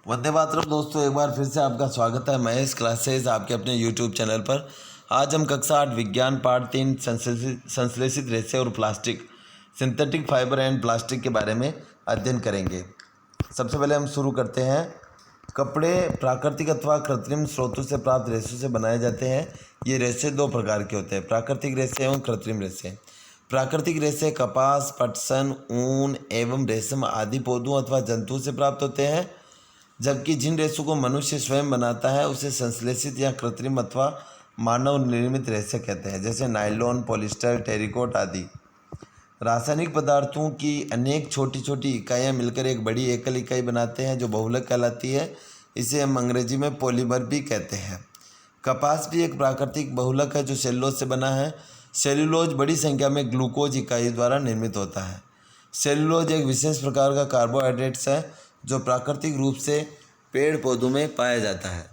वंदे मातरम दोस्तों, एक बार फिर से आपका स्वागत है महेश क्लासेस आपके अपने यूट्यूब चैनल पर। आज हम कक्षा 8 विज्ञान पाठ 3 संश्लेषित रेशे और plastic, synthetic fibre and plastic के बारे में अध्ययन करेंगे। सबसे पहले हम शुरू करते हैं। कपड़े प्राकृतिक अथवा कृत्रिम स्रोतों से प्राप्त रेशों से बनाए जाते हैं। ये रेशे दो प्रकार के होते हैं, प्राकृतिक रेशे एवं कृत्रिम रेशे। प्राकृतिक रेशे कपास, पटसन, ऊन एवं रेशम आदि पौधों अथवा जंतुओं से प्राप्त होते हैं, जबकि जिन रेशों को मनुष्य स्वयं बनाता है उसे संश्लेषित या कृत्रिम अथवा मानव निर्मित रेशे कहते हैं, जैसे नायलॉन, पॉलिस्टर, टेरिकॉट आदि। रासायनिक पदार्थों की अनेक छोटी छोटी इकाइयाँ मिलकर एक बड़ी एकल इकाई बनाते हैं जो बहुलक कहलाती है। इसे हम अंग्रेजी में पॉलीमर भी कहते हैं। कपास भी एक प्राकृतिक बहुलक है जो सेलुलोज से बना है। सेलुलोज बड़ी संख्या में ग्लूकोज इकाई द्वारा निर्मित होता है। सेलुलोज एक विशेष प्रकार का कार्बोहाइड्रेट्स है जो प्राकृतिक रूप से पेड़ पौधों में पाया जाता है।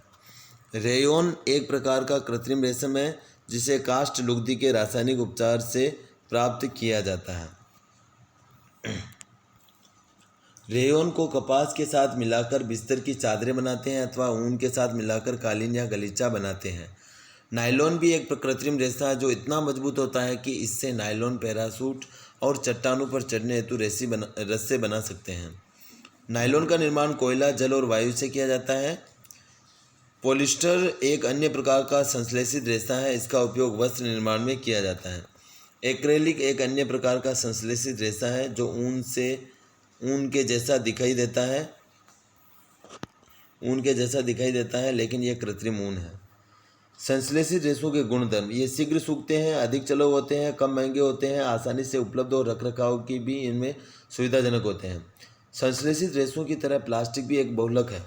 रेयोन एक प्रकार का कृत्रिम रेशम है जिसे काष्ठ लुगदी के रासायनिक उपचार से प्राप्त किया जाता है। रेयोन को कपास के साथ मिलाकर बिस्तर की चादरें बनाते हैं अथवा ऊन के साथ मिलाकर कालीन या गलीचा बनाते हैं। नायलॉन भी एक कृत्रिम रेशा है जो इतना मजबूत होता है कि इससे नायलॉन पैरासूट और चट्टानों पर चढ़ने हेतु रस्से बना सकते हैं। नायलॉन का निर्माण कोयला, जल और वायु से किया जाता है। पॉलिस्टर एक अन्य प्रकार का संश्लेषित रेशा है। इसका उपयोग वस्त्र निर्माण में किया जाता है। एक्रेलिक एक अन्य प्रकार का संश्लेषित रेशा है जो ऊन के जैसा दिखाई देता है, लेकिन यह कृत्रिम ऊन है। संश्लेषित रेशों के गुणधर्म: ये शीघ्र सूखते हैं, अधिक चलो होते हैं, कम महंगे होते हैं, आसानी से उपलब्ध और रखरखाव की भी इनमें सुविधाजनक होते हैं। संश्लेषित रेशों की तरह प्लास्टिक भी एक बहुलक है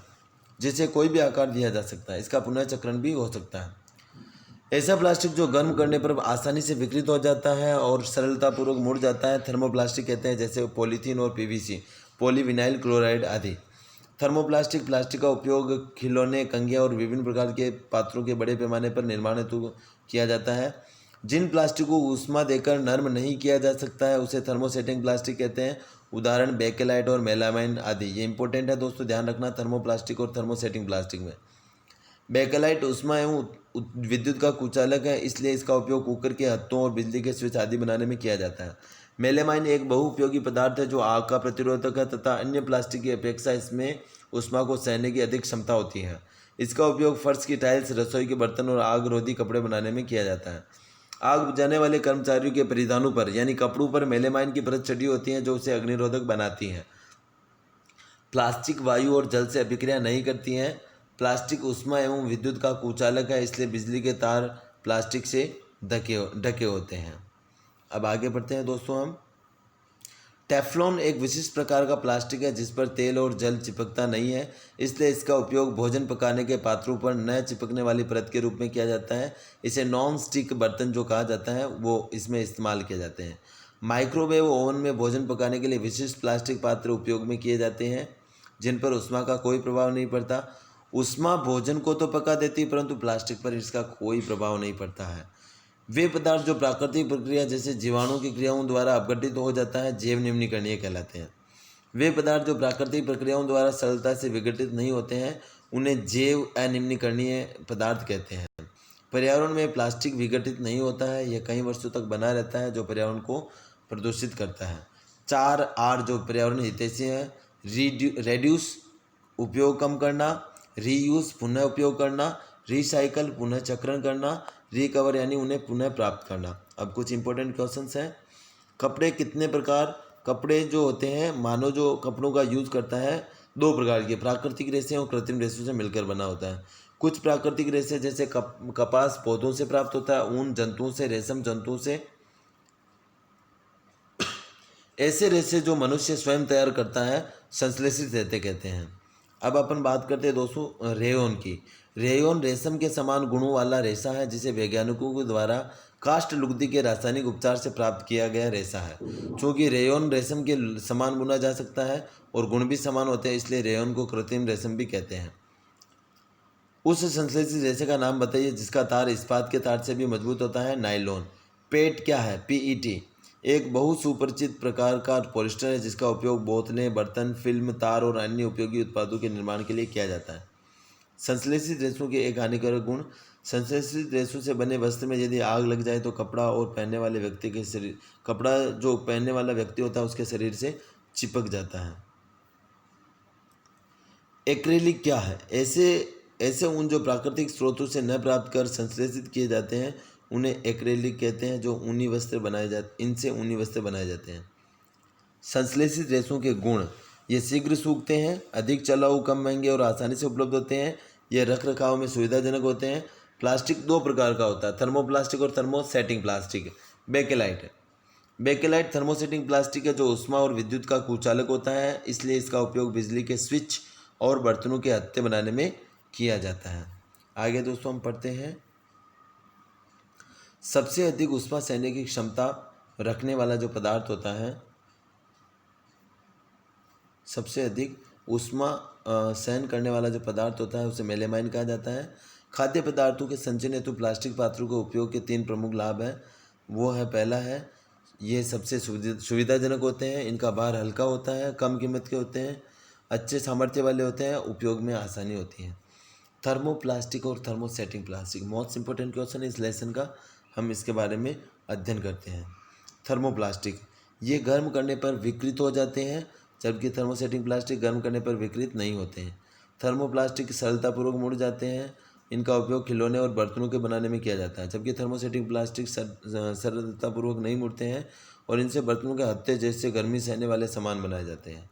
जिसे कोई भी आकार दिया जा सकता है। इसका पुनर्चक्रण भी हो सकता है। ऐसा प्लास्टिक जो गर्म करने पर आसानी से विकृत हो जाता है और सरलतापूर्वक मुड़ जाता है थर्मोप्लास्टिक कहते हैं, जैसे पॉलीथीन और पीवीसी, पॉलीविनाइल क्लोराइड आदि। थर्मोप्लास्टिक प्लास्टिक का उपयोग खिलौने, कंघियाँ और विभिन्न प्रकार के पात्रों के बड़े पैमाने पर निर्माण हेतु किया जाता है। जिन प्लास्टिक को ऊष्मा देकर नर्म नहीं किया जा सकता है उसे थर्मोसेटिंग प्लास्टिक कहते हैं, उदाहरण बेकेलाइट और मेलामाइन आदि। ये इंपॉर्टेंट है दोस्तों, ध्यान रखना थर्मोप्लास्टिक और थर्मोसेटिंग प्लास्टिक में। बेकेलाइट ऊष्मा एवं विद्युत का कुचालक है, इसलिए इसका उपयोग कुकर के हत्थों और बिजली के स्विच आदि बनाने में किया जाता है। मेलामाइन एक बहुउपयोगी पदार्थ है जो आग का प्रतिरोधक है तथा अन्य प्लास्टिक की अपेक्षा इसमें ऊष्मा को सहने की अधिक क्षमता होती है। इसका उपयोग फर्श की टाइल्स, रसोई के बर्तन और आग रोधी कपड़े बनाने में किया जाता है। आग बुझाने वाले कर्मचारियों के परिधानों पर यानी कपड़ों पर मेलामाइन की परत चढ़ी होती है जो उसे अग्निरोधक बनाती है। प्लास्टिक वायु और जल से अभिक्रिया नहीं करती हैं। प्लास्टिक ऊष्मा एवं विद्युत का कुचालक है, इसलिए बिजली के तार प्लास्टिक से ढके होते हैं। अब आगे बढ़ते हैं दोस्तों हम। टेफ्लॉन एक विशिष्ट प्रकार का प्लास्टिक है जिस पर तेल और जल चिपकता नहीं है, इसलिए इसका उपयोग भोजन पकाने के पात्रों पर न चिपकने वाली परत के रूप में किया जाता है। इसे नॉन स्टिक बर्तन जो कहा जाता है वो इसमें इस्तेमाल किए जाते हैं। माइक्रोवेव ओवन में भोजन पकाने के लिए विशिष्ट प्लास्टिक पात्र उपयोग में किए जाते हैं जिन पर ऊष्मा का कोई प्रभाव नहीं पड़ता। ऊष्मा भोजन को तो पका देती है परंतु प्लास्टिक पर इसका कोई प्रभाव नहीं पड़ता है। वे पदार्थ जो प्राकृतिक प्रक्रिया जैसे जीवाणु की क्रियाओं द्वारा अपघटित हो जाता है जैव निम्नीकरणीय कहलाते हैं। वे पदार्थ जो प्राकृतिक प्रक्रियाओं द्वारा सरलता से विघटित नहीं होते हैं उन्हें जैव अनिम्नीकरणीय पदार्थ कहते हैं। पर्यावरण में प्लास्टिक विघटित नहीं होता है, यह कई वर्षों तक बना रहता है जो पर्यावरण को प्रदूषित करता है। 4R जो पर्यावरण हितैषी है: रेड्यूस उपयोग कम करना, रीयूज पुनः उपयोग करना, रिसाइकल पुनः चक्रण करना, रिकवर यानी उन्हें पुनः प्राप्त करना। अब कुछ इंपॉर्टेंट क्वेश्चंस हैं। कपड़े कितने प्रकार? कपड़े जो होते हैं, मानव जो कपड़ों का यूज करता है दो प्रकार के, प्राकृतिक रेशे और कृत्रिम रेशों से मिलकर बना होता है। कुछ प्राकृतिक रेशे जैसे कपास पौधों से प्राप्त होता है, ऊन जंतुओं से, रेशम जंतुओं से। ऐसे रेशे जो मनुष्य स्वयं तैयार करता है संश्लेषित रेशे कहते हैं। अब अपन बात करते हैं दोस्तों रेयोन की। रेयोन रेशम के समान गुणों वाला रेशा है जिसे वैज्ञानिकों के द्वारा काष्ठ लुगदी के रासायनिक उपचार से प्राप्त किया गया रेशा है। चूँकि रेयोन रेशम के समान बुना जा सकता है और गुण भी समान होते हैं, इसलिए रेयोन को कृत्रिम रेशम भी कहते हैं। उस संश्लेषित रेशे का नाम बताइए जिसका तार इस्पात के तार से भी मजबूत होता है। नायलॉन। पेट क्या है? PET। एक बहुत सुपरिचित प्रकार का पॉलिस्टर है जिसका उपयोग बोतलें, बर्तन, फिल्म, तार और अन्य उपयोगी उत्पादों के निर्माण के लिए किया जाता है। संश्लेषित रेशों के एक हानिकारक गुण। संश्लेषित रेशों से बने वस्त्र में यदि आग लग जाए तो कपड़ा जो पहनने वाला व्यक्ति होता है उसके शरीर से चिपक जाता है। एक्रेलिक क्या है? ऐसे ऊन जो प्राकृतिक स्रोतों से न प्राप्त कर संश्लेषित किए जाते हैं उन्हें एक्रेलिक कहते हैं। इनसे ऊनी वस्त्र बनाए जाते हैं। संश्लेषित रेशों के गुण। ये शीघ्र सूखते हैं, अधिक चलाऊ, कम महंगे और आसानी से उपलब्ध होते हैं। ये रख रखाव में सुविधाजनक होते हैं। प्लास्टिक दो प्रकार का होता है, थर्मोप्लास्टिक और thermosetting plastic. Bakelite thermosetting plastic है जो ऊष्मा और विद्युत का कुचालक होता है, इसलिए इसका उपयोग बिजली के स्विच और बर्तनों के हत्थे बनाने में किया जाता है। आगे दोस्तों हम पढ़ते हैं। सबसे अधिक ऊष्मा सहने की क्षमता रखने वाला जो पदार्थ होता है, सबसे अधिक ऊष्मा सहन करने वाला जो पदार्थ होता है उसे मेलेमाइन कहा जाता है। खाद्य पदार्थों के संचयन हेतु प्लास्टिक पात्रों के उपयोग के 3 प्रमुख लाभ हैं। वो है, पहला है ये सबसे सुविधाजनक होते हैं, इनका भार हल्का होता है, कम कीमत के होते हैं, अच्छे सामर्थ्य वाले होते हैं, उपयोग में आसानी होती है। थर्मोप्लास्टिक और thermosetting plastic most important question है इस लेसन का, हम इसके बारे में अध्ययन करते हैं। थर्मोप्लास्टिक ये गर्म करने पर विकृत हो जाते हैं, जबकि थर्मोसेटिंग प्लास्टिक गर्म करने पर विकृत नहीं होते हैं। थर्मोप्लास्टिक सरलतापूर्वक मुड़ जाते हैं, इनका उपयोग खिलौने और बर्तनों के बनाने में किया जाता है, जबकि थर्मोसेटिंग प्लास्टिक सरलतापूर्वक नहीं मुड़ते हैं और इनसे बर्तनों के हत्थे जैसे गर्मी सहने वाले सामान बनाए जाते हैं।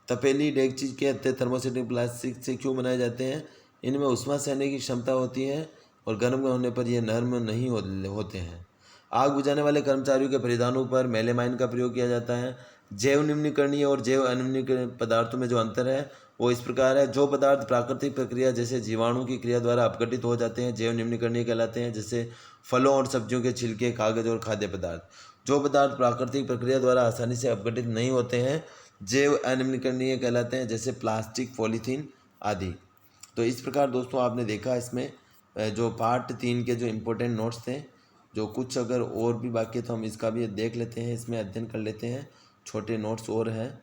तपेली, डेगची के हत्थे थर्मोसेटिंग प्लास्टिक से क्यों बनाए जाते हैं? इनमें ऊष्मा सहने की क्षमता होती है और गर्म होने पर यह नर्म नहीं होते हैं। आग बुझाने वाले कर्मचारियों के परिधानों पर मेलेमाइन का प्रयोग किया जाता है। जैव निम्नीकरणीय और जैव अनिम्नीकरणीय पदार्थों में जो अंतर है वो इस प्रकार है। जो पदार्थ प्राकृतिक प्रक्रिया जैसे जीवाणु की क्रिया द्वारा अपघटित हो जाते हैं जैव निम्नीकरणीय कहलाते हैं, जैसे फलों और सब्जियों के छिलके, कागज और खाद्य पदार्थ। जो पदार्थ प्राकृतिक प्रक्रिया द्वारा आसानी से अपघटित नहीं होते हैं जैव अनिम्नीकरणीय कहलाते हैं, जैसे प्लास्टिक, पॉलीथीन आदि। तो इस प्रकार दोस्तों आपने देखा इसमें जो पार्ट 3 के जो इम्पोर्टेंट नोट्स थे, जो कुछ अगर और भी बाकी तो हम इसका भी देख लेते हैं, इसमें अध्ययन कर लेते हैं। छोटे नोट्स और हैं।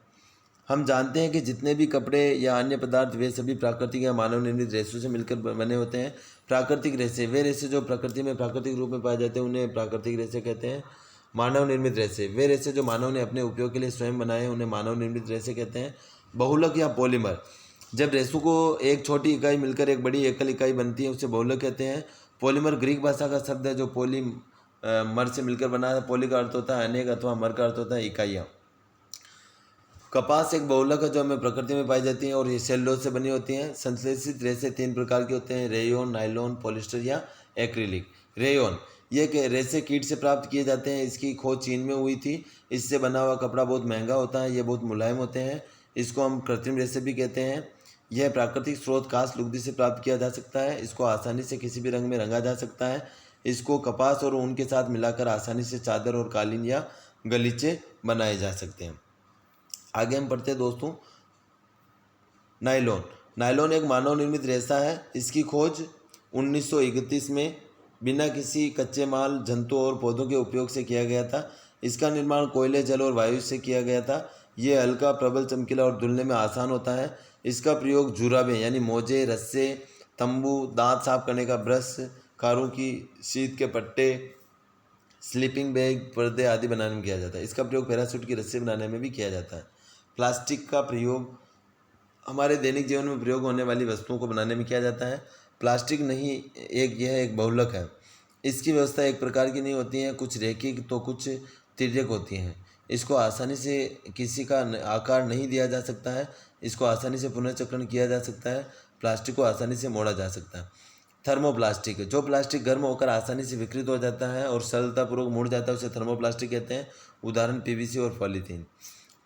हम जानते हैं कि जितने भी कपड़े या अन्य पदार्थ वे सभी प्राकृतिक या मानव निर्मित रेशों से मिलकर बने होते हैं। प्राकृतिक रेशे वे रेशे जो प्रकृति में प्राकृतिक रूप में पाए जाते हैं उन्हें प्राकृतिक रेशे कहते हैं। मानव निर्मित रेशे वे रेशे जो मानव ने अपने उपयोग के लिए स्वयं बनाए हैं उन्हें मानव निर्मित रेशे कहते हैं। बहुलक या पॉलीमर जब रेशों को एक छोटी इकाई मिलकर एक बड़ी एकल इकाई बनती है उसे बहुलक कहते हैं। पॉलीमर ग्रीक भाषा का शब्द है जो मर से मिलकर बना है। पॉली का अर्थ होता है अनेक अथवा मर का अर्थ होता है इकाइयाँ। कपास एक बहुलक है जो हमें प्रकृति में पाई जाती है और ये सेलुलोज से बनी होती हैं। संश्लेषित रेशे 3 प्रकार के होते हैं, रेयोन, नायलॉन, पॉलिस्टर या एक्रिलिक। रेयोन ये रेशे कीट से प्राप्त किए जाते हैं। इसकी खोज चीन में हुई थी। इससे बना हुआ कपड़ा बहुत महंगा होता है, ये बहुत मुलायम होते हैं। इसको हम कृत्रिम रेशे भी कहते हैं। यह प्राकृतिक स्रोत घास लुगदी से प्राप्त किया जा सकता है। इसको आसानी से किसी भी रंग में रंगा जा सकता है। इसको कपास और ऊन के साथ मिलाकर आसानी से चादर और कालीन या गलीचे बनाए जा सकते हैं। आगे हम पढ़ते हैं दोस्तों नायलॉन। नायलॉन एक मानव निर्मित रेशा है। इसकी खोज 1931 में बिना किसी कच्चे माल, जंतुओं और पौधों के उपयोग से किया गया था। इसका निर्माण कोयले, जल और वायु से किया गया था। ये हल्का, प्रबल, चमकीला और धुलने में आसान होता है। इसका प्रयोग जुराबें यानी मोजे, रस्से, तंबू, दांत साफ करने का ब्रश, कारों की शीत के पट्टे, स्लीपिंग बैग, पर्दे आदि बनाने में किया जाता है। इसका प्रयोग पैराशूट की रस्सी बनाने में भी किया जाता है। प्लास्टिक का प्रयोग हमारे दैनिक जीवन में प्रयोग होने वाली वस्तुओं को बनाने में किया जाता है। प्लास्टिक नहीं यह एक बहुलक है। इसकी व्यवस्था एक प्रकार की नहीं होती है, कुछ रैखिक तो कुछ तिर्यक होती हैं। इसको आसानी से किसी का आकार नहीं दिया जा सकता है। इसको आसानी से पुनर्चक्रण किया जा सकता है। प्लास्टिक को आसानी से मोड़ा जा सकता है। थर्मोप्लास्टिक जो प्लास्टिक गर्म होकर आसानी से विकृत हो जाता है और सरलतापूर्वक मुड़ जाता है उसे थर्मोप्लास्टिक कहते हैं। उदाहरण पीवीसी और पॉलीथीन।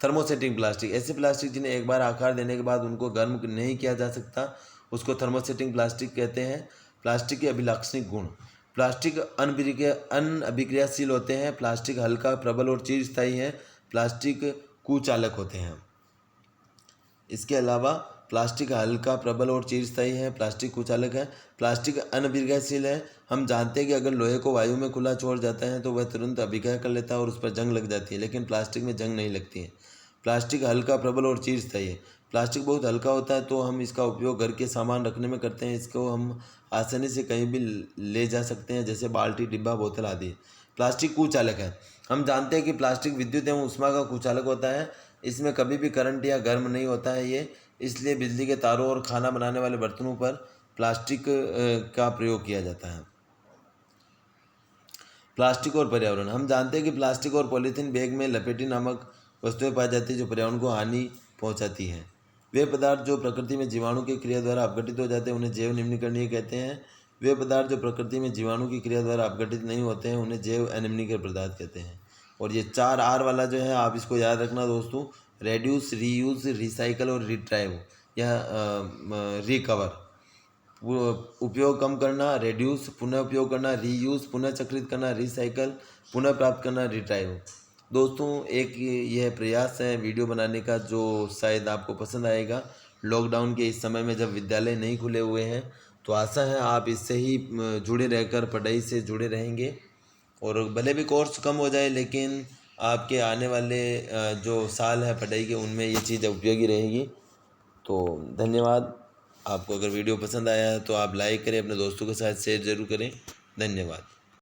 थर्मोसेटिंग प्लास्टिक ऐसे प्लास्टिक जिन्हें एक बार आकार देने के बाद उनको गर्म नहीं किया जा सकता, उसको थर्मोसेटिंग प्लास्टिक कहते हैं। प्लास्टिक के अभिलाक्षणिक गुण। प्लास्टिक अनअभिक्रियाशील होते हैं। प्लास्टिक हल्का, प्रबल और चिरस्थायी है। प्लास्टिक कुचालक होते हैं। इसके अलावा प्लास्टिक हल्का, प्रबल और चिरस्थायी है। प्लास्टिक कुचालक है। प्लास्टिक अनभिघायशील है। हम जानते हैं कि अगर लोहे को वायु में खुला छोड़ जाता है तो वह तुरंत अभिघाय कर लेता है और उस पर जंग लग जाती है, लेकिन प्लास्टिक में जंग नहीं लगती है। प्लास्टिक हल्का, प्रबल और चिरस्थायी है। प्लास्टिक बहुत हल्का होता है तो हम इसका उपयोग घर के सामान रखने में करते हैं। इसको हम आसानी से कहीं भी ले जा सकते हैं, जैसे बाल्टी, डिब्बा, बोतल आदि। प्लास्टिक कुचालक है। हम जानते हैं कि प्लास्टिक विद्युत एवं ऊष्मा का कुचालक होता है। इसमें कभी भी करंट या गर्म नहीं होता है ये, इसलिए बिजली के तारों और खाना बनाने वाले बर्तनों पर प्लास्टिक का प्रयोग किया जाता है। प्लास्टिक और पर्यावरण। हम जानते हैं कि प्लास्टिक और पॉलीथीन बैग में लपेटी नामक वस्तुएं पाई जाती है जो पर्यावरण को हानि पहुंचाती हैं। वे पदार्थ जो प्रकृति में जीवाणु की क्रिया द्वारा अपघटित हो जाते हैं उन्हें जैव निम्नीकरणीय कहते हैं। वे पदार्थ जो प्रकृति में जीवाणु की क्रिया द्वारा अपघटित नहीं होते हैं उन्हें जैव अनिम्नीकरण पदार्थ कहते हैं। और ये 4R वाला जो है आप इसको याद रखना दोस्तों, रेड्यूस, रीयूज, रिसाइकल और रिट्राइव या रिकवर। उपयोग कम करना, रेड्यूस, पुनः उपयोग करना, रीयूज, पुनः चक्रित करना, रिसाइकल, पुनः प्राप्त करना, रिट्राइव। दोस्तों एक यह प्रयास है वीडियो बनाने का जो शायद आपको पसंद आएगा। लॉकडाउन के इस समय में जब विद्यालय नहीं खुले हुए हैं तो आशा है आप इससे ही जुड़े रहकर पढ़ाई से जुड़े रहेंगे, और भले भी कोर्स कम हो जाए लेकिन आपके आने वाले जो साल है पढ़ाई के उनमें ये चीज़ उपयोगी रहेगी। तो धन्यवाद। आपको अगर वीडियो पसंद आया है तो आप लाइक करें, अपने दोस्तों के साथ शेयर ज़रूर करें। धन्यवाद।